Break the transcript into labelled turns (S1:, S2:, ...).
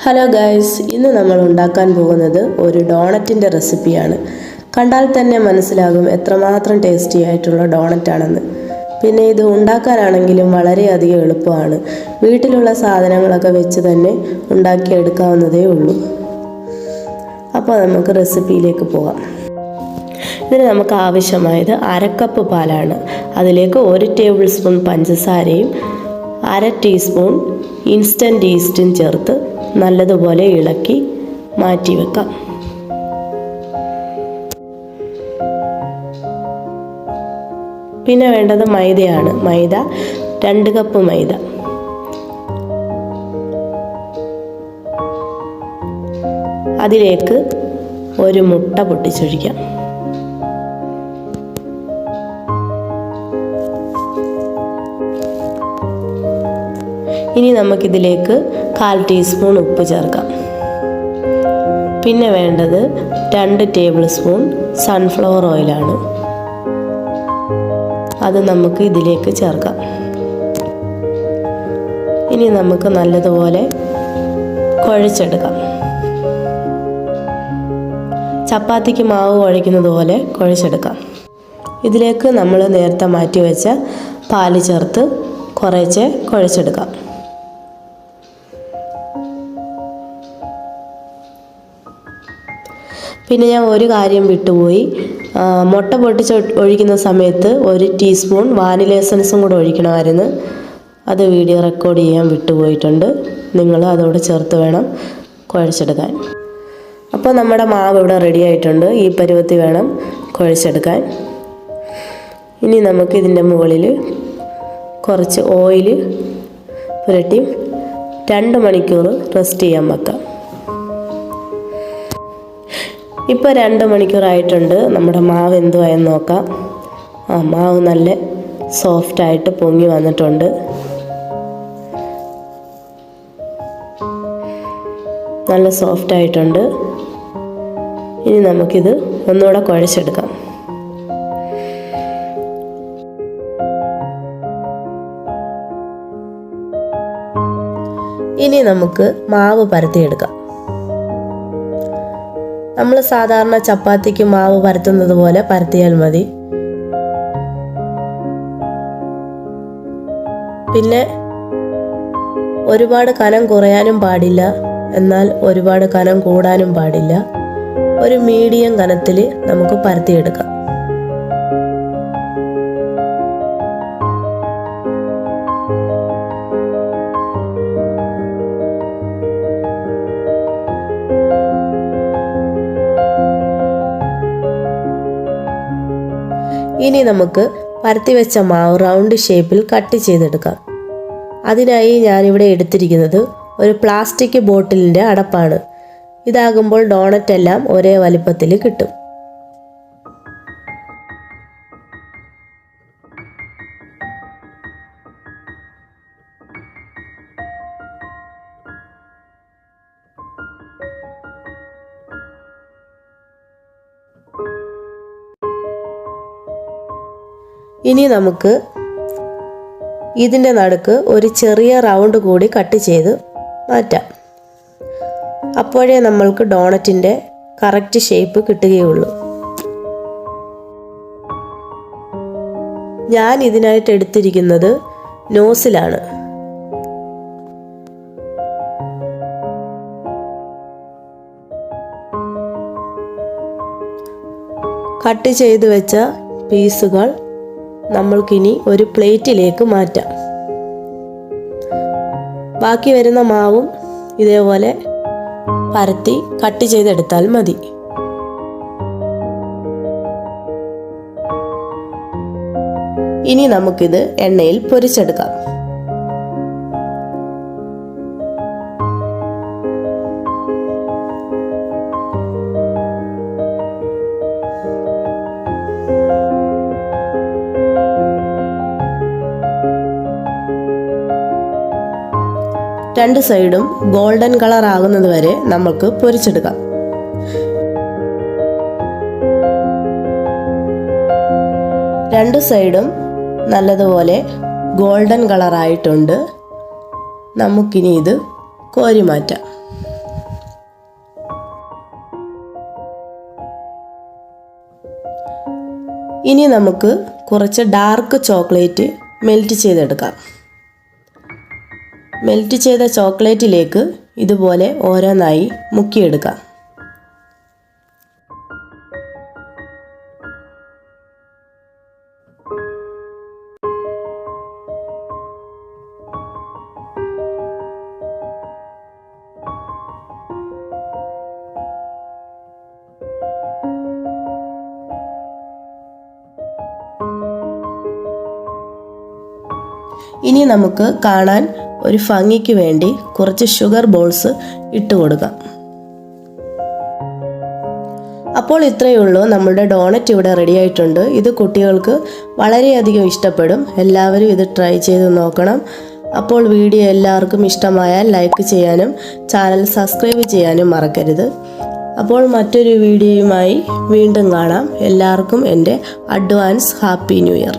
S1: Hello guys, ഇന്ന് നമ്മൾ ഉണ്ടാക്കാൻ പോകുന്നത് ഒരു ഡോണറ്റിൻ്റെ റെസിപ്പിയാണ്. കണ്ടാൽ തന്നെ മനസ്സിലാകും എത്രമാത്രം ടേസ്റ്റി ആയിട്ടുള്ള ഡോണറ്റാണെന്ന്. പിന്നെ ഇത് ഉണ്ടാക്കാനാണെങ്കിലും വളരെയധികം എളുപ്പമാണ്. വീട്ടിലുള്ള സാധനങ്ങളൊക്കെ വെച്ച് തന്നെ ഉണ്ടാക്കിയെടുക്കാവുന്നതേ ഉള്ളൂ. അപ്പോൾ നമുക്ക് റെസിപ്പിയിലേക്ക് പോകാം. ഇതിന് നമുക്ക് ആവശ്യമായത് 1/2 കപ്പ് പാലാണ്. അതിലേക്ക് 1 ടേബിൾ സ്പൂൺ പഞ്ചസാരയും 1/2 ടീസ്പൂൺ ഇൻസ്റ്റൻറ്റ് ഈസ്റ്റും ചേർത്ത് നല്ലതുപോലെ ഇളക്കി മാറ്റി വെക്കാം. പിന്നെ വേണ്ടത് മൈദയാണ്. മൈദ 2 കപ്പ് മൈദ. അതിലേക്ക് ഒരു മുട്ട പൊട്ടിച്ചൊഴിക്കാം. ഇനി നമുക്കിതിലേക്ക് 1/4 ടീസ്പൂൺ ഉപ്പ് ചേർക്കാം. പിന്നെ വേണ്ടത് 2 ടേബിൾ സ്പൂൺ സൺഫ്ലവർ ഓയിലാണ്. അത് നമുക്ക് ഇതിലേക്ക് ചേർക്കാം. ഇനി നമുക്ക് നല്ലതുപോലെ കുഴച്ചെടുക്കാം. ചപ്പാത്തിക്ക് മാവ് കുഴയ്ക്കുന്നത് പോലെ കുഴച്ചെടുക്കാം. ഇതിലേക്ക് നമ്മൾ നേരത്തെ മാറ്റി വെച്ച പാല് ചേർത്ത് കുറേശ്ശെ കുഴച്ചെടുക്കാം. പിന്നെ ഞാൻ ഒരു കാര്യം വിട്ടുപോയി. മുട്ട പൊട്ടിച്ച് ഒഴിക്കുന്ന സമയത്ത് 1 ടീസ്പൂൺ വാനില എസൻസും കൂടെ ഒഴിക്കണമായിരുന്നു. അത് വീഡിയോ റെക്കോർഡ് ചെയ്യാൻ വിട്ടുപോയിട്ടുണ്ട്. നിങ്ങൾ അതോടെ ചേർത്ത് വേണം കുഴച്ചെടുക്കാൻ. അപ്പോൾ നമ്മുടെ മാവ് ഇവിടെ റെഡി ആയിട്ടുണ്ട്. ഈ പരുവത്തിൽ വേണം കുഴച്ചെടുക്കാൻ. ഇനി നമുക്ക് ഇതിൻ്റെ മുകളിൽ കുറച്ച് ഓയിൽ പുരട്ടി 2 മണിക്കൂർ റെസ്റ്റ് ചെയ്യാൻ വെക്കാം. ഇപ്പോൾ 2 മണിക്കൂറായിട്ടുണ്ട്. നമ്മുടെ മാവ് എന്തുവായെന്ന് നോക്കാം. മാവ് നല്ല സോഫ്റ്റായിട്ട് പൊങ്ങി വന്നിട്ടുണ്ട്. നല്ല സോഫ്റ്റായിട്ടുണ്ട്. ഇനി നമുക്കിത് ഒന്നുകൂടെ കുഴച്ചെടുക്കാം. ഇനി നമുക്ക് മാവ് പരത്തിയെടുക്കാം. നമ്മൾ സാധാരണ ചപ്പാത്തിക്ക് മാവ് പരത്തുന്നത് പോലെ പരത്തിയാൽ മതി. പിന്നെ ഒരുപാട് കനം കുറയാനും പാടില്ല, എന്നാൽ ഒരുപാട് കനം കൂടാനും പാടില്ല. ഒരു മീഡിയം കനത്തിൽ നമുക്ക് പരത്തിയെടുക്കാം. ഇനി നമുക്ക് പരത്തി വെച്ച മാവ് റൗണ്ട് ഷേപ്പിൽ കട്ട് ചെയ്തെടുക്കാം. അതിനായി ഞാനിവിടെ എടുത്തിരിക്കുന്നത് ഒരു പ്ലാസ്റ്റിക് ബോട്ടിലിൻ്റെ അടപ്പാണ്. ഇതാകുമ്പോൾ ഡോണറ്റ് എല്ലാം ഒരേ വലിപ്പത്തിൽ കിട്ടും. ഇനി നമുക്ക് ഇതിൻ്റെ നടുക്ക് ഒരു ചെറിയ റൗണ്ട് കൂടി കട്ട് ചെയ്ത് മാറ്റാം. അപ്പോഴേ നമ്മൾക്ക് ഡോണറ്റിൻ്റെ കറക്റ്റ് ഷേപ്പ് കിട്ടുകയുള്ളൂ. ഞാൻ ഇതിനായിട്ട് എടുത്തിരിക്കുന്നത് നോസിലാണ്. കട്ട് ചെയ്ത് വെച്ച പീസുകൾ നമ്മൾക്കിനി ഒരു പ്ലേറ്റിലേക്ക് മാറ്റാം. ബാക്കി വരുന്ന മാവും ഇതേപോലെ പരത്തി കട്ട് ചെയ്തെടുത്താൽ മതി. ഇനി നമുക്കിത് എണ്ണയിൽ പൊരിച്ചെടുക്കാം. രണ്ട് സൈഡും ഗോൾഡൻ കളർ ആകുന്നത് വരെ നമുക്ക് പൊരിച്ചെടുക്കാം. രണ്ട് സൈഡും നല്ലതുപോലെ ഗോൾഡൻ കളറായിട്ടുണ്ട്. നമുക്കിനി ഇത് കോരി മാറ്റാം. ഇനി നമുക്ക് കുറച്ച് ഡാർക്ക് ചോക്ലേറ്റ് മെൽറ്റ് ചെയ്തെടുക്കാം. മെൽറ്റ് ചെയ്ത ചോക്ലേറ്റിലേക്ക് ഇതുപോലെ ഓരോന്നായി മുക്കിയെടുക്കാം. ഇനി നമുക്ക് കാണാൻ ഒരു ഭംഗിക്ക് വേണ്ടി കുറച്ച് ഷുഗർ ബോൾസ് ഇട്ട് കൊടുക്കാം. അപ്പോൾ ഇത്രയേ ഉള്ളൂ, നമ്മുടെ ഡോണറ്റ് ഇവിടെ റെഡി ആയിട്ടുണ്ട്. ഇത് കുട്ടികൾക്ക് വളരെയധികം ഇഷ്ടപ്പെടും. എല്ലാവരും ഇത് ട്രൈ ചെയ്ത് നോക്കണം. അപ്പോൾ വീഡിയോ എല്ലാവർക്കും ഇഷ്ടമായാൽ ലൈക്ക് ചെയ്യാനും ചാനൽ സബ്സ്ക്രൈബ് ചെയ്യാനും മറക്കരുത്. അപ്പോൾ മറ്റൊരു വീഡിയോയുമായി വീണ്ടും കാണാം. എല്ലാവർക്കും എൻ്റെ അഡ്വാൻസ് ഹാപ്പി ന്യൂ ഇയർ.